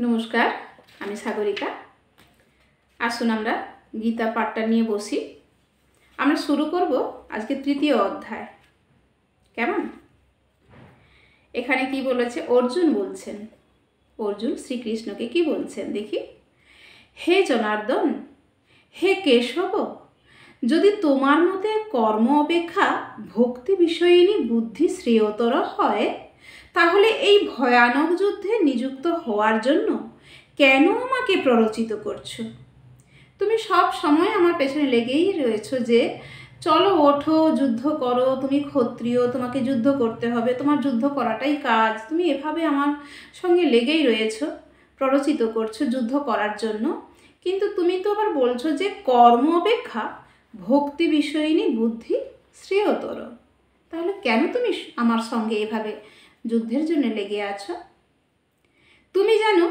নমস্কার, আমি সাগরিকা। আসুন আমরা গীতা পাঠটা নিয়ে বসি। আমরা শুরু করব আজকে তৃতীয় অধ্যায়। কেমন? এখানে কি বলেছে? অর্জুন বলছেন, অর্জুন শ্রীকৃষ্ণকে কি বলছেন দেখি। হে জনার্দন, হে কেশব, যদি তোমার মতে কর্ম অপেক্ষা ভক্তি বিষয়িনী বুদ্ধি শ্রেয়তর হয়, তাহলে এই ভয়ানক যুদ্ধে নিযুক্ত হওয়ার জন্য কেন আমাকে প্ররোচিত করছো? তুমি সব সময় আমার পেছনে লেগেই রয়েছো যে চলো ওঠো, যুদ্ধ করো, তুমি ক্ষত্রিয়, তোমাকে যুদ্ধ করতে হবে, তোমার যুদ্ধ করাটাই কাজ। তুমি এভাবে আমার সঙ্গে লেগেই রয়েছো, প্ররোচিত করছো যুদ্ধ করার জন্য। কিন্তু তুমি তো আবার বলছো যে কর্ম অপেক্ষা ভক্তি বিষয়িনী বুদ্ধি শ্রেয়তর। তাহলে কেন তুমি আমার সঙ্গে এভাবে যুদ্ধের জন্য লেগে আছো? তুমি জানো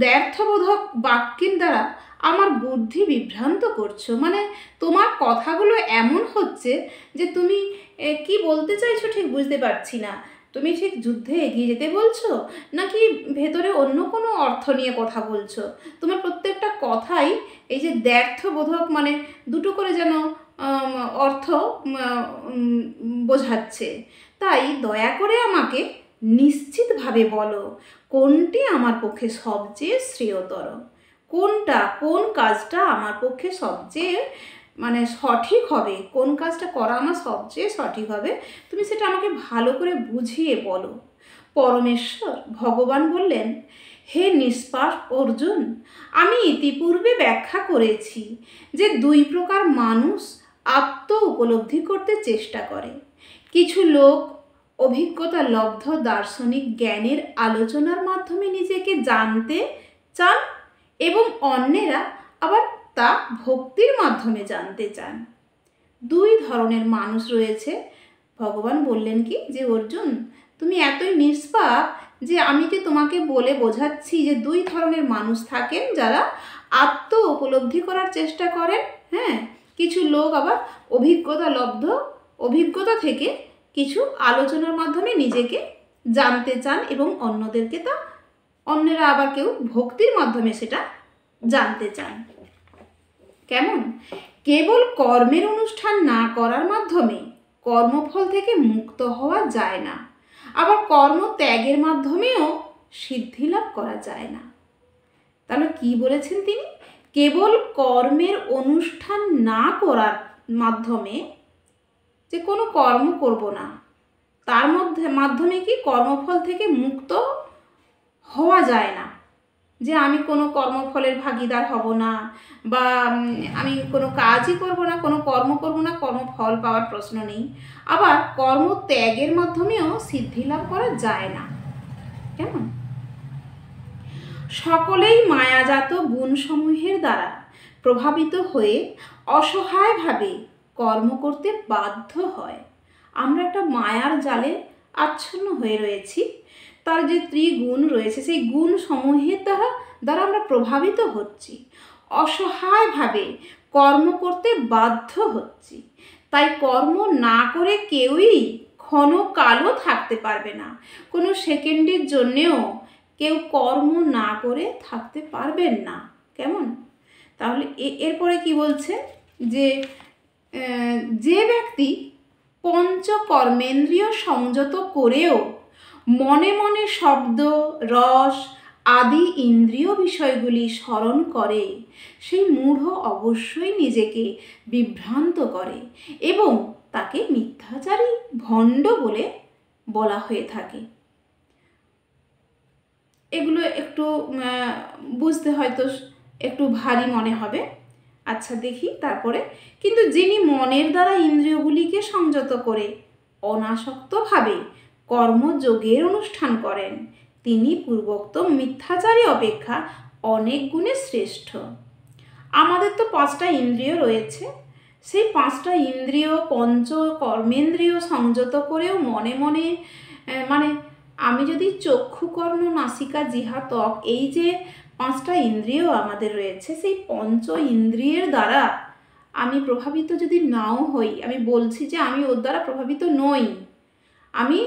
দ্ব্যর্থবোধক বাক্যের দ্বারা আমার বুদ্ধি বিভ্রান্ত করছো। মানে তোমার কথাগুলো এমন হচ্ছে যে তুমি কি বলতে চাইছো ঠিক বুঝতে পারছি না। তুমি ঠিক যুদ্ধে এগিয়ে যেতে বলছো, নাকি ভেতরে অন্য কোনো অর্থ নিয়ে কথা বলছো? তোমার প্রত্যেকটা কথাই এই যে দ্ব্যর্থবোধক, মানে দুটো করে যেন অর্থ বোঝাচ্ছে। তাই দয়া করে আমাকে নিশ্চিতভাবে বলো, কোনটি আমার পক্ষে সবচেয়ে শ্রেয়তর, কোন কাজটা আমার পক্ষে সবচেয়ে সঠিক হবে, কোন কাজটা করা আমার সবচেয়ে সঠিক হবে, তুমি সেটা আমাকে ভালো করে বুঝিয়ে বলো। পরমেশ্বর ভগবান বললেন, হে নিষ্পাপ অর্জুন, আমি ইতিপূর্বে ব্যাখ্যা করেছি যে দুই প্রকার মানুষ আত্ম উপলব্ধি করতে চেষ্টা করে। কিছু লোক অভিজ্ঞতা লব্ধ দার্শনিক জ্ঞানের আলোচনার মাধ্যমে নিজেকে জানতে চান, এবং অন্যেরা আবার তা ভক্তির মাধ্যমে জানতে চান। দুই ধরনের মানুষ রয়েছে। ভগবান বললেন কি যে অর্জুন, তুমি এতই নিষ্পাপ যে আমি যে তোমাকে বলে বোঝাচ্ছি যে দুই ধরনের মানুষ থাকেন যারা আত্ম উপলব্ধি করার চেষ্টা করেন। হ্যাঁ, কিছু লোক আবার অভিজ্ঞতা থেকে কিছু আলোচনার মাধ্যমে নিজেকে জানতে চান, এবং অন্যেরা আবার কেউ ভক্তির মাধ্যমে সেটা জানতে চান। কেমন? কেবল কর্মের অনুষ্ঠান না করার মাধ্যমে কর্মফল থেকে মুক্ত হওয়া যায় না, আবার কর্ম ত্যাগের মাধ্যমেও সিদ্ধি লাভ করা যায় না। তাহলে কি বলেছেন তিনি? কেবল কর্মের অনুষ্ঠান না করার মাধ্যমে, যে কোনো কর্ম করব না, তার মাধ্যমে কি কর্মফল থেকে মুক্ত হওয়া যায় না। যে আমি কোনো কর্মফলের ভাগিদার হব না, বা আমি কোনো কাজই করব না, কোনো কর্ম করব না, কর্মফল পাওয়ার প্রশ্ন নেই। আবার কর্ম ত্যাগের মাধ্যমেও সিদ্ধি লাভ করা যায় না। কেমন? সকলেই মায়াজাত গুণসমূহের দ্বারা প্রভাবিত হয়ে অসহায়ভাবে কর্ম করতে বাধ্য হয়। আমরা একটা মায়ার জালে আচ্ছন্ন হয়ে রয়েছি। তার যে ত্রিগুণ রয়েছে, সেই গুণ সমূহের দ্বারা আমরা প্রভাবিত হচ্ছি, অসহায়ভাবে কর্ম করতে বাধ্য হচ্ছি। তাই কর্ম না করে কেউই ক্ষণকালও থাকতে পারবে না। কোনো সেকেন্ডের জন্যেও কেউ কর্ম না করে থাকতে পারবেন না। কেমন? তাহলে এরপরে কি বলছে? যে ব্যক্তি পঞ্চকর্মেন্দ্রিয় সংযত করেও মনে মনে শব্দ, রস আদি ইন্দ্রিয় বিষয়গুলি স্মরণ করে, সেই মূঢ় অবশ্যই নিজেকে বিভ্রান্ত করে, এবং তাকে মিথ্যাচারী, ভণ্ড বলে বলা হয়ে থাকে। এগুলো একটু বুঝতে হয়তো একটু ভারী মনে হবে। আচ্ছা, দেখি তারপরে। কিন্তু যিনি মনের দ্বারা ইন্দ্রিয়গুলিকে সংযত করে অনাসক্তভাবে কর্মযোগের অনুষ্ঠান করেন, তিনি পূর্বোক্ত মিথ্যাচারী অপেক্ষা অনেক গুণে শ্রেষ্ঠ। আমাদের তো 5টা ইন্দ্রিয় রয়েছে। সেই 5টা ইন্দ্রিয় পঞ্চ কর্মেন্দ্রিয় সংযত করেও মনে মনে আমি যদি চক্ষু, কর্ণ, নাসিকা, জিহ্বা, ত্বক, এই যে 5টা ইন্দ্রিয় আমাদের রয়েছে, সেই পঞ্চ ইন্দ্রিয়ের দ্বারা আমি প্রভাবিত যদি নাও হই, আমি বলছি যে আমি ওর দ্বারা প্রভাবিত নই, আমি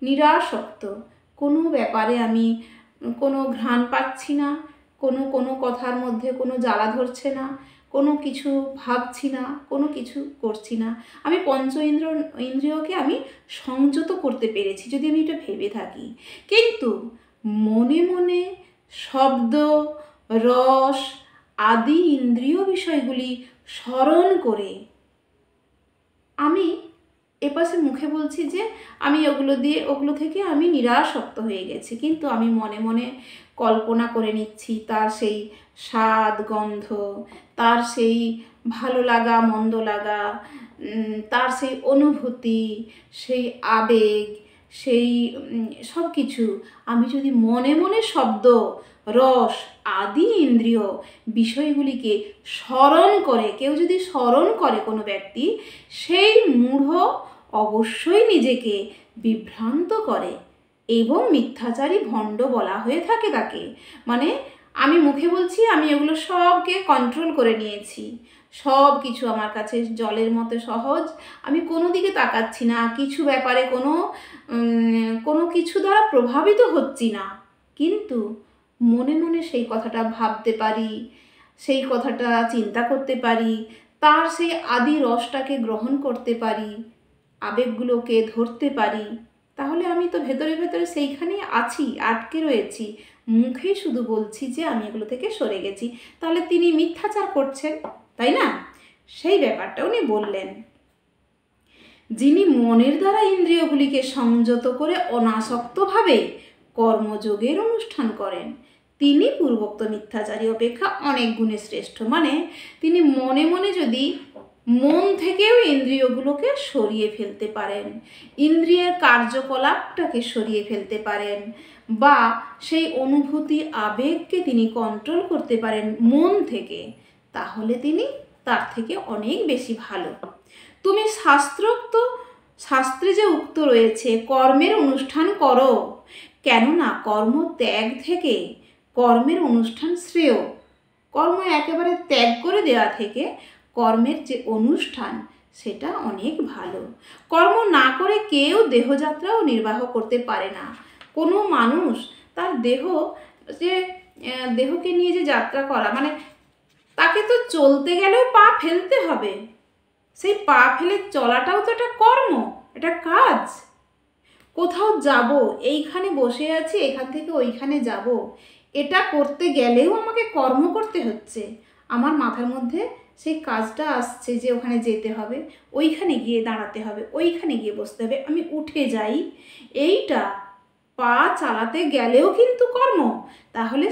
নিরাসক্ত, কোনো ব্যাপারে আমি কোনো ঘ্রাণ পাচ্ছি না, কোনো কথার মধ্যে কোনো জ্বালা ধরছে না, কোনো কিছু ভাবছি না, কোনো কিছু করছি না। আমি ইন্দ্রিয়কে আমি সংযত করতে পেরেছি যদি আমি এটা ভেবে থাকি। কিন্তু মনে মনে শব্দ, রস আদি ইন্দ্রিয় বিষয়গুলি স্মরণ করে আমি এপাশে মুখে বলছি যে আমি ওগুলো থেকে আমি নিরাসক্ত হয়ে গেছি, কিন্তু আমি মনে মনে কল্পনা করে নিচ্ছি তার সেই স্বাদ গন্ধ, তার সেই ভালো লাগা মন্দ লাগা, তার সেই অনুভূতি, সেই আবেগ, সেই সব কিছু আমি যদি মনে মনে শব্দ, রস আদি ইন্দ্রিয় বিষয়গুলিকে স্মরণ করে, কেউ যদি স্মরণ করে কোনো ব্যক্তি, সেই মূঢ় অবশ্যই নিজেকে বিভ্রান্ত করে এবং মিথ্যাচারী ভণ্ড বলা হয়ে থাকে তাকে। মানে আমি মুখে বলছি আমি এগুলো সবকে কন্ট্রোল করে নিয়েছি, সব কিছু আমার কাছে জলের মতো সহজ, আমি কোনো দিকে তাকাচ্ছি না, কিছু ব্যাপারে কোনো কিছু দ্বারা প্রভাবিত হচ্ছি না, কিন্তু মনে মনে সেই কথাটা ভাবতে পারি, সেই কথাটা চিন্তা করতে পারি, তার সেই আদি রসটাকে গ্রহণ করতে পারি, আবেগগুলোকে ধরতে পারি, তাহলে আমি তো ভেতরে ভেতরে সেইখানেই আছি, আটকে রয়েছি, মুখেই শুধু বলছি যে আমি এগুলো থেকে সরে গেছি। তাহলে তিনি মিথ্যাচার করছেন, তাই না? সেই ব্যাপারটা উনি বললেন। যিনি মনের দ্বারা ইন্দ্রিয়গুলিকে সংযত করে অনাসক্তভাবে কর্মযোগের অনুষ্ঠান করেন, তিনি পূর্বোক্ত মিথ্যাচারী অপেক্ষা অনেক গুণে শ্রেষ্ঠ। মানে তিনি মনে মনে যদি মন থেকেও ইন্দ্রিয়গুলোকে সরিয়ে ফেলতে পারেন, ইন্দ্রিয়ের কার্যকলাপটাকে সরিয়ে ফেলতে পারেন, বা সেই অনুভূতি আবেগকে তিনি কন্ট্রোল করতে পারেন মন থেকে, তাহলে তিনি তার থেকে অনেক বেশি ভালো। তুমি শাস্ত্রে যে উক্ত রয়েছে কর্মের অনুষ্ঠান করো, কেননা কর্ম ত্যাগ থেকে কর্মের অনুষ্ঠান শ্রেয়। কর্ম একেবারে ত্যাগ করে দেওয়া থেকে কর্মের যে অনুষ্ঠান সেটা অনেক ভালো। কর্ম না করে কেউ দেহযাত্রাও নির্বাহ করতে পারে না। কোনো মানুষ তার দেহকে নিয়ে যে যাত্রা করা, মানে তাকে তো চলতে গেলেও পা ফেলতে হবে, সেই পা ফেলে চলাটাও তো একটা কর্ম, এটা কাজ। কোথাও যাব, এইখানে বসে আছি, এখান থেকে ওইখানে যাব, এটা করতে গেলেও আমাকে কর্ম করতে হচ্ছে। আমার মাথার মধ্যে সেই কাজটা আসছে যে ওখানে যেতে হবে, ওইখানে গিয়ে দাঁড়াতে হবে, ওইখানে গিয়ে বসতে হবে, আমি উঠে যাই, এইটা পা চালাতে গেলেও কিন্তু কর্ম। তাহলে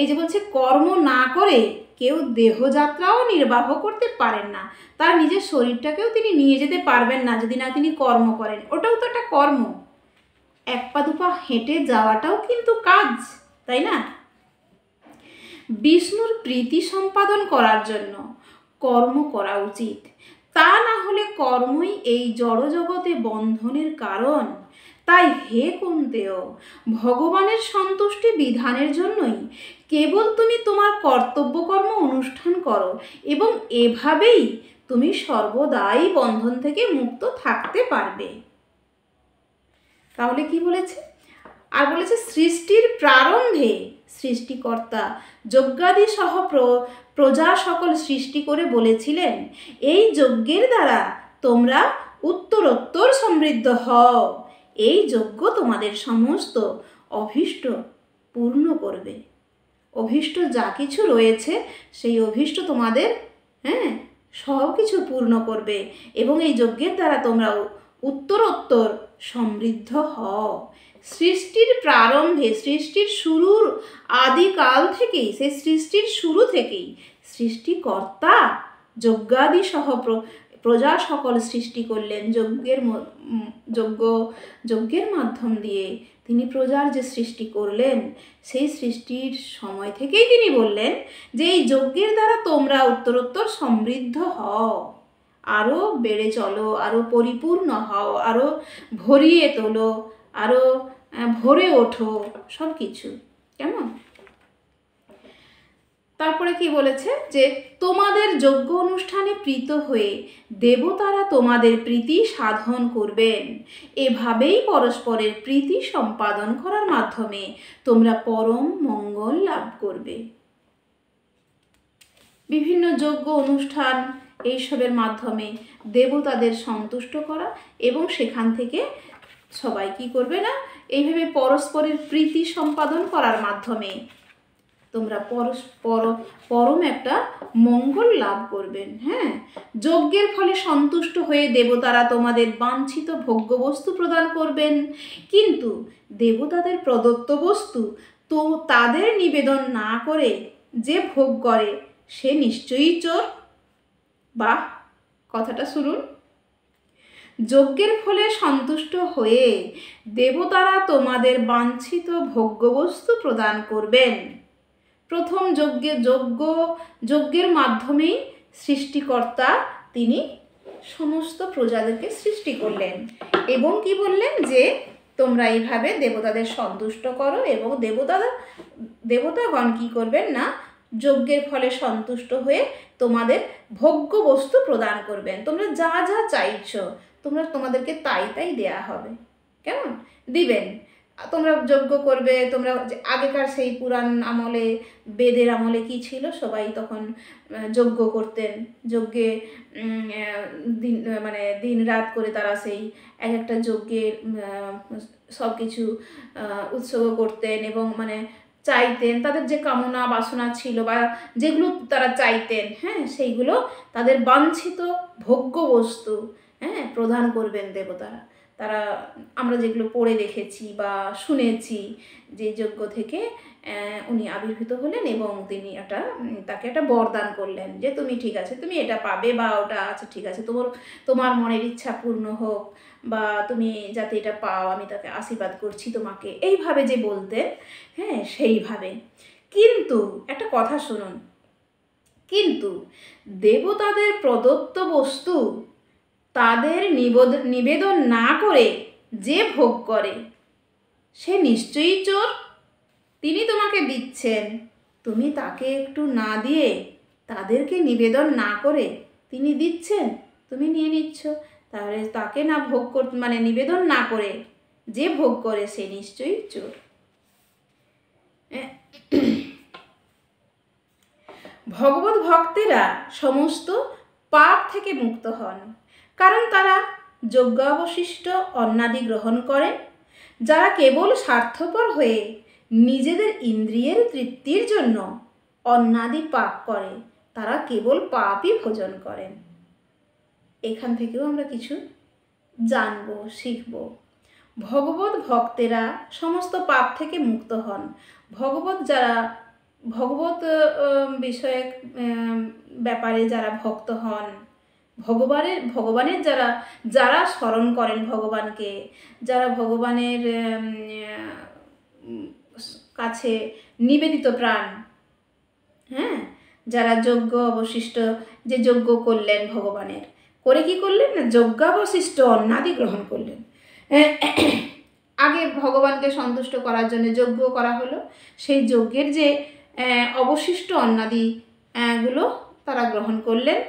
এই যে বলছে কর্ম না করে কেউ দেহযাত্রাও নির্বাহ করতে পারেন না, তার নিজের শরীরটাকেও তিনি নিয়ে যেতে পারবেন না যদি না তিনি কর্ম করেন, ওটাও তো একটা কর্ম। এক পা দুপা হেঁটে যাওয়াটাও কিন্তু কাজ, তাই না? বিষ্ণুর প্রীতি সম্পাদন করার জন্য কর্ম করা উচিত, তা না হলে কর্মই এই জড়জগতে বন্ধনের কারণ। তাই হে কুন্তেয়, ভগবানের সন্তুষ্টি বিধানের জন্যই কেবল তুমি তোমার কর্তব্যকর্ম অনুষ্ঠান করো এবং এভাবেই তুমি সর্বদাই বন্ধন থেকে মুক্ত থাকতে পারবে। তাহলে কি বলেছে? আর বলেছে সৃষ্টির প্রারম্ভে সৃষ্টিকর্তা যজ্ঞাদি সহ প্রজা সকল সৃষ্টি করে বলেছিলেন, এই যজ্ঞের দ্বারা তোমরা উত্তরোত্তর সমৃদ্ধ হও, এই যজ্ঞ তোমাদের সমস্ত অভীষ্ট পূর্ণ করবে। অভীষ্ট যা কিছু রয়েছে সেই অভীষ্ট তোমাদের সব কিছু পূর্ণ করবে এবং এই যজ্ঞের দ্বারা তোমরা উত্তরোত্তর সমৃদ্ধ হও। সৃষ্টির প্রারম্ভে, সৃষ্টির শুরুর আদিকাল থেকেই, সেই সৃষ্টির শুরু থেকেই সৃষ্টিকর্তা যজ্ঞাদি সহ প্রজা সকল সৃষ্টি করলেন। যজ্ঞের মাধ্যম দিয়ে তিনি প্রজার যে সৃষ্টি করলেন, সেই সৃষ্টির সময় থেকেই তিনি বললেন যে এই যজ্ঞের দ্বারা তোমরা উত্তরোত্তর সমৃদ্ধ হও, আরও বেড়ে চলো, আরও পরিপূর্ণ হও, আরও ভরিয়ে তোলো, আরও ভরে ওঠো, সব কিছু। কেমন? তারপরে কি বলেছে যে তোমাদের যজ্ঞ অনুষ্ঠানে প্রীত হয়ে দেবতারা তোমাদের প্রীতি সাধন করবেন। এভাবেই পরস্পরের প্রীতি সম্পাদন করার মাধ্যমে তোমরা পরম মঙ্গল লাভ করবে। বিভিন্ন যজ্ঞ অনুষ্ঠান এইসবের মাধ্যমে দেবতাদের সন্তুষ্ট করা এবং সেখান থেকে সবাই কি করবে না, এইভাবে পরস্পরের প্রীতি সম্পাদন করার মাধ্যমে তোমরা পরম একটা মঙ্গল লাভ করবেন। হ্যাঁ, যজ্ঞের ফলে সন্তুষ্ট হয়ে দেবতারা তোমাদের বাঞ্ছিত ভোগ্যবস্তু প্রদান করবেন, কিন্তু দেবতাদের প্রদত্ত বস্তু তো তাদের নিবেদন না করে যে ভোগ করে সে নিশ্চয়ই চোর। বা কথাটা শুনুন, যজ্ঞের ফলে সন্তুষ্ট হয়ে দেবতারা তোমাদের বাঞ্ছিত ভোগ্যবস্তু প্রদান করবেন। প্রথম যজ্ঞের মাধ্যমেই সৃষ্টিকর্তা তিনি সমস্ত প্রজাদেরকে সৃষ্টি করলেন এবং কি বললেন যে তোমরা এইভাবে দেবতাদের সন্তুষ্ট করো, এবং দেবতাগণ কি করবেন না, যজ্ঞের ফলে সন্তুষ্ট হয়ে তোমাদের ভোগ্য বস্তু প্রদান করবেন। তোমরা যা যা চাইছো তোমাদেরকে তাই দেয়া হবে। কেমন দিবেন? তোমরা যজ্ঞ করবে, তোমরা আগেকার সেই পুরাণ আমলে, বেদের আমলে কি ছিল, সবাই তখন যজ্ঞ করতেন। যজ্ঞে দিন রাত করে তারা সেই এক একটা যজ্ঞের সব কিছু উৎসর্গ করতেন এবং চাইতেন তাদের যে কামনা বাসনা ছিল বা যেগুলো তারা চাইতেন, হ্যাঁ, সেইগুলো তাদের বাঞ্ছিত ভোগ্য বস্তু প্রদান করবেন দেবতারা। তারা আমরা যেগুলো পড়ে দেখেছি বা শুনেছি যে যজ্ঞ থেকে উনি আবির্ভূত হলেন এবং তিনি তাকে একটা বরদান করলেন যে তুমি ঠিক আছে, তুমি এটা পাবে, বা ওটা আছে ঠিক আছে, তোমার মনের ইচ্ছা পূর্ণ হোক, বা তুমি যাতে এটা পাও, আমি তাকে আশীর্বাদ করছি তোমাকে, এইভাবে যে বলতেন, হ্যাঁ, সেইভাবে। কিন্তু একটা কথা শুনুন, কিন্তু দেবতাদের প্রদত্ত বস্তু তাদের নিবেদন না করে যে ভোগ করে সে নিশ্চয়ই চোর। তিনি তোমাকে দিচ্ছেন, তুমি তাকে একটু না দিয়ে, তাদেরকে নিবেদন না করে তিনি দিচ্ছেন, তুমি নিয়ে নিচ্ছ, তাহলে তাকে না ভোগ করতে নিবেদন না করে যে ভোগ করে সে নিশ্চয়ই চোর। ভগবত ভক্তেরা সমস্ত পাপ থেকে মুক্ত হন, কারণ তারা যজ্ঞাবশিষ্ট অন্নাদি গ্রহণ করেন। যারা কেবল স্বার্থপর হয়ে নিজেদের ইন্দ্রিয়ের তৃপ্তির জন্য অন্নাদি পাপ করে তারা কেবল পাপই ভোজন করেন। এখান থেকেও আমরা কিছু জানবো, শিখব। ভগবত ভক্তেরা সমস্ত পাপ থেকে মুক্ত হন। ভগবত বিষয়ক ব্যাপারে যারা ভক্ত হন, ভগবানের যারা স্মরণ করেন ভগবানকে, যারা ভগবানের কাছে নিবেদিত প্রাণ, হ্যাঁ, যারা যজ্ঞ অবশিষ্ট যে যজ্ঞ করলেন ভগবানের, করে কি করলেন না, যজ্ঞাবশিষ্ট অন্নাদি গ্রহণ করলেন। আগে ভগবানকে সন্তুষ্ট করার জন্য যজ্ঞ করা হলো, সেই যজ্ঞের যে অবশিষ্ট অন্নাদি গুলো তারা গ্রহণ করলেন।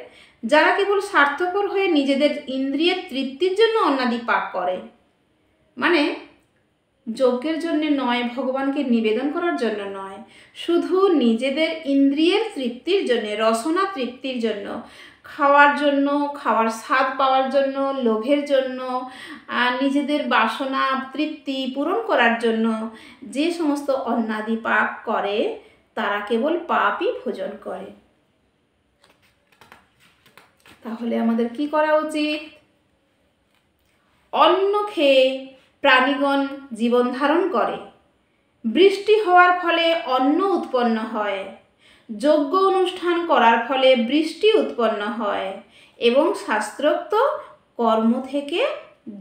যারা কেবল স্বার্থপর হয়ে নিজেদের ইন্দ্রিয়ের তৃপ্তির জন্য অন্নাদি পাক করে, যজ্ঞের জন্য নয়, ভগবানকে নিবেদন করার জন্য নয়, শুধু নিজেদের ইন্দ্রিয়ের তৃপ্তির জন্য, রসনা তৃপ্তির জন্য, খাওয়ার স্বাদ পাওয়ার জন্য, লোভের জন্য, নিজেদের বাসনা তৃপ্তি পূরণ করার জন্য যে সমস্ত অন্নাদি পাক করে তারা কেবল পাপই ভোজন করে। তাহলে আমাদের কি করা উচিত? অন্ন খেয়ে প্রাণীগণ জীবন ধারণ করে, বৃষ্টি হওয়ার ফলে অন্ন উৎপন্ন হয়, যজ্ঞ অনুষ্ঠান করার ফলে বৃষ্টি উৎপন্ন হয় এবং শাস্ত্রোক্ত কর্ম থেকে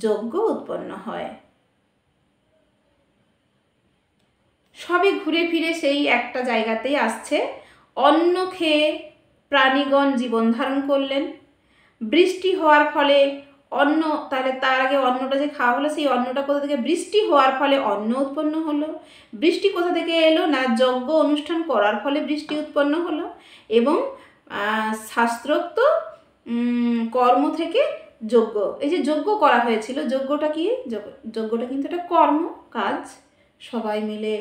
যজ্ঞ উৎপন্ন হয়। সবে ঘুরে ফিরে সেই একটা জায়গাতেই আসছে। অন্ন খেয়ে প্রাণীগণ জীবন ধারণ করলেন, বৃষ্টি হওয়ার ফলে অন্ন, তাহলে তার আগে অন্নটা যে খাওয়া হলো, সেই অন্নটা কোথা থেকে? বৃষ্টি হওয়ার ফলে অন্ন উৎপন্ন হলো। বৃষ্টি কোথা থেকে এলো? না, যজ্ঞ অনুষ্ঠান করার ফলে বৃষ্টি উৎপন্ন হলো। এবং শাস্ত্রোক্ত কর্ম থেকে যজ্ঞ, এই যে যজ্ঞ করা হয়েছিল, যজ্ঞটা কি? যজ্ঞটা কিন্তু একটা কর্ম, কাজ। সবাই মিলে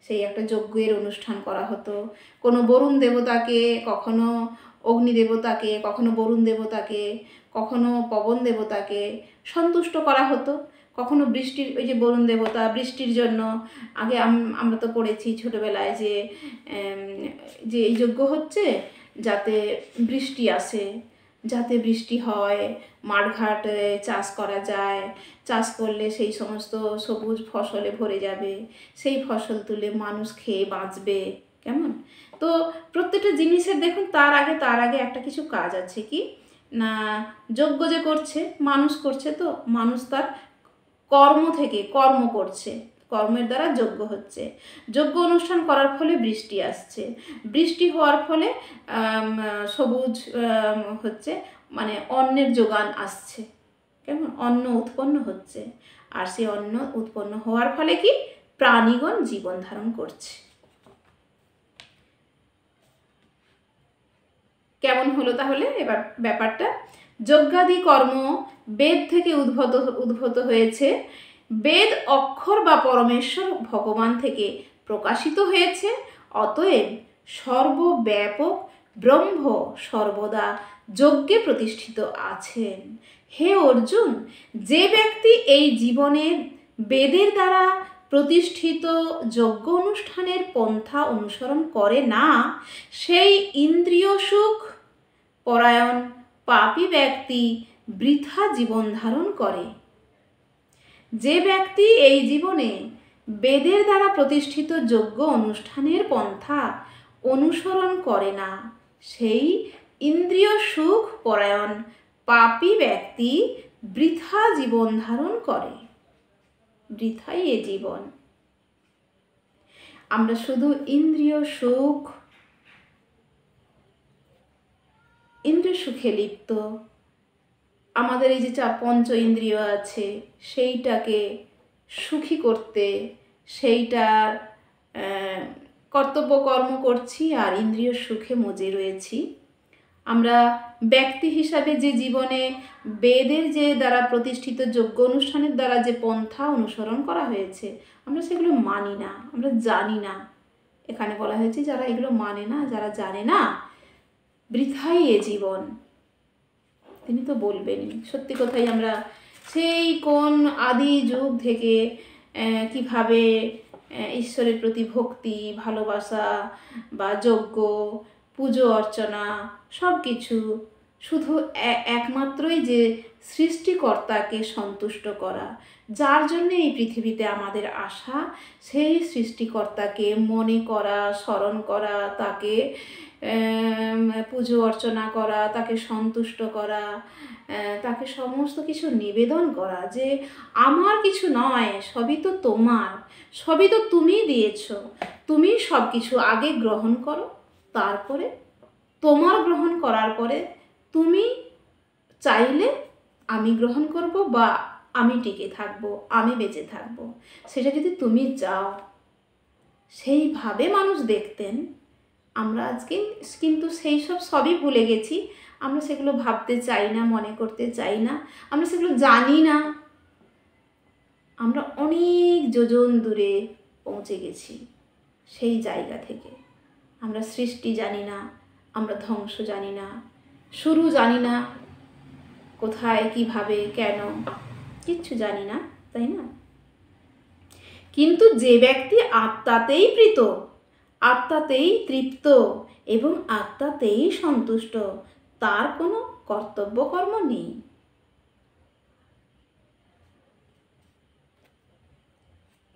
সেই একটা যজ্ঞের অনুষ্ঠান করা হতো। কোনো বরুণ দেবতাকে, কখনো অগ্নি দেবতাকে, কখনো বরুণ দেবতাকে, কখনো পবন দেবতাকে সন্তুষ্ট করা হতো। কখনো বৃষ্টির, ওই যে বরুণ দেবতা বৃষ্টির জন্য, আগে আমরা তো পড়েছি ছোটোবেলায় যে এই যজ্ঞ হচ্ছে যাতে বৃষ্টি আসে, যাতে বৃষ্টি হয়, মাঠঘাটে চাষ করা যায়, চাষ করলে সেই সমস্ত সবুজ ফসলে ভরে যাবে, সেই ফসল তুলে মানুষ খেয়ে বাঁচবে। কেমন? তো প্রত্যেকটা জিনিসের দেখুন তার আগে একটা কিছু কাজ আছে, কি না, যজ্ঞ যে করছে, মানুষ করছে, তো মানুষ তার কর্ম থেকে কর্ম করছে, কর্মের দ্বারা যজ্ঞ হচ্ছে। যজ্ঞ অনুষ্ঠান করার ফলে বৃষ্টি আসছে, বৃষ্টি হওয়ার ফলে সবুজ হচ্ছে, মানে অন্নের যোগান আসছে। কেমন? অন্ন উৎপন্ন হচ্ছে। আর সেই অন্ন উৎপন্ন হওয়ার ফলে কি? প্রাণীগণ জীবন ধারণ করছে। কেমন হলো তাহলে এবার ব্যাপারটা? যজ্ঞাদি কর্ম বেদ থেকে উদ্ভূত হয়েছে। বেদ অক্ষর বা পরমেশ্বর ভগবান থেকে প্রকাশিত হয়েছে। অতএব সর্বব্যাপক ব্রহ্ম সর্বদা যজ্ঞে প্রতিষ্ঠিত আছেন। হে অর্জুন, যে ব্যক্তি এই জীবনে বেদের দ্বারা প্রতিষ্ঠিত যজ্ঞ অনুষ্ঠানের পন্থা অনুসরণ করে না, সেই ইন্দ্রিয় সুখ পরায়ণ পাপী ব্যক্তি বৃথা জীবন ধারণ করে। যে ব্যক্তি এই জীবনে বেদের দ্বারা প্রতিষ্ঠিত যজ্ঞ অনুষ্ঠানের পন্থা অনুসরণ করে না, সেই ইন্দ্রিয় সুখ পরায়ণ পাপী ব্যক্তি বৃথা জীবন ধারণ করে। বৃথাই এ জীবন। আমরা শুধু ইন্দ্রিয় সুখে লিপ্ত। আমাদের এই যে পঞ্চ ইন্দ্রিয় আছে, সেইটাকে সুখী করতে, সেইটার কর্তব্য কর্ম করছি আর ইন্দ্রিয় সুখে মজে রয়েছি। আমরা ব্যক্তি হিসাবে যে জীবনে বেদের যে দ্বারা প্রতিষ্ঠিত যজ্ঞ অনুষ্ঠানের দ্বারা যে পন্থা অনুসরণ করা হয়েছে, আমরা সেগুলো মানি না, আমরা জানি না। এখানে বলা হয়েছে যারা এগুলো মানে না, যারা জানে না, বৃথাই এ জীবন। তিনি তো বলবেনই। সত্যি কথাই, আমরা সেই কোন আদি যুগ থেকে কিভাবে ঈশ্বরের প্রতি ভক্তি, ভালোবাসা বা যজ্ঞ, পুজো অর্চনা সব কিছু শুধু একমাত্রই যে সৃষ্টিকর্তাকে সন্তুষ্ট করা, যার জন্য এই পৃথিবীতে আমাদের আসা, সেই সৃষ্টিকর্তাকে মনে করা, স্মরণ করা, তাকে পুজো অর্চনা করা, তাকে সন্তুষ্ট করা, তাকে সমস্ত কিছু নিবেদন করা যে আমার কিছু নয়, সবই তো তোমার, সবই তো তুমি দিয়েছ, তুমি সব কিছু আগে গ্রহণ করো, তারপরে তোমার গ্রহণ করার পরে তুমি চাইলে আমি গ্রহণ করব বা আমি টিকে থাকবো, আমি বেঁচে থাকবো, সেটা যদি তুমি চাও। সেইভাবে মানুষ দেখতেন। আমরা আজকে কিন্তু সেই সবই ভুলে গেছি। আমরা সেগুলো ভাবতে চাই না, মনে করতে চাই না, আমরা সেগুলো জানি না। আমরা অনেক যোজন দূরে পৌঁছে গেছি সেই জায়গা থেকে। আমরা সৃষ্টি জানি না, আমরা ধ্বংস জানি না, শুরু জানি না, কোথায় কিভাবে কেন কিচ্ছু জানি না, তাই না? কিন্তু যে ব্যক্তি আত্মাতেই প্রীত, আত্মাতেই তৃপ্ত এবং আত্মাতেই সন্তুষ্ট, তার কোনো কর্তব্য কর্ম নেই।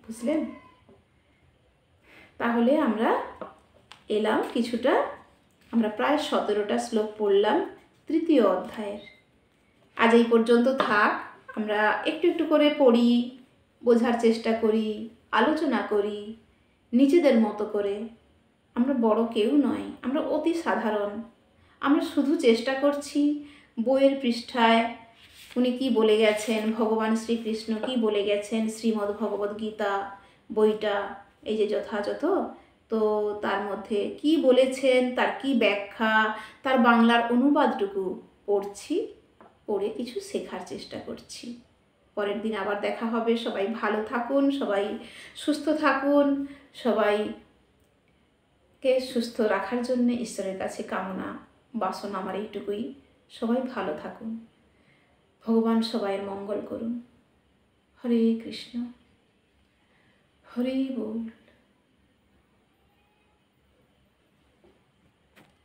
বুঝলেন? তাহলে আমরা এলাম কিছুটা, আমরা প্রায় 17টা শ্লোক পড়লাম তৃতীয় অধ্যায়ের। আজ এই পর্যন্ত থাক। আমরা একটু একটু করে পড়ি, বোঝার চেষ্টা করি, আলোচনা করি নিজেদের মতো করে। আমরা বড় কেউ নয়, আমরা অতি সাধারণ। আমরা শুধু চেষ্টা করছি বইয়ের পৃষ্ঠায় উনি কি বলে গেছেন, ভগবান শ্রীকৃষ্ণ কি বলে গেছেন শ্রীমদ্ ভগবদ্ গীতা বইটা, এই যে যথাযথ, তো তার মধ্যে কি বলেছেন, তার কি ব্যাখ্যা, তার বাংলার অনুবাদটুকু পড়ছি, পড়ে কিছু শেখার চেষ্টা করছি। পরের দিন আবার দেখা হবে। সবাই ভালো থাকুন, সবাই সুস্থ থাকুন, সবাইকে সুস্থ রাখার জন্য ঈশ্বরের কাছে কামনা বাসনা আমার এইটুকুই। সবাই ভালো থাকুন, ভগবান সবাইয়ের মঙ্গল করুন। হরে কৃষ্ণ, হরে বল।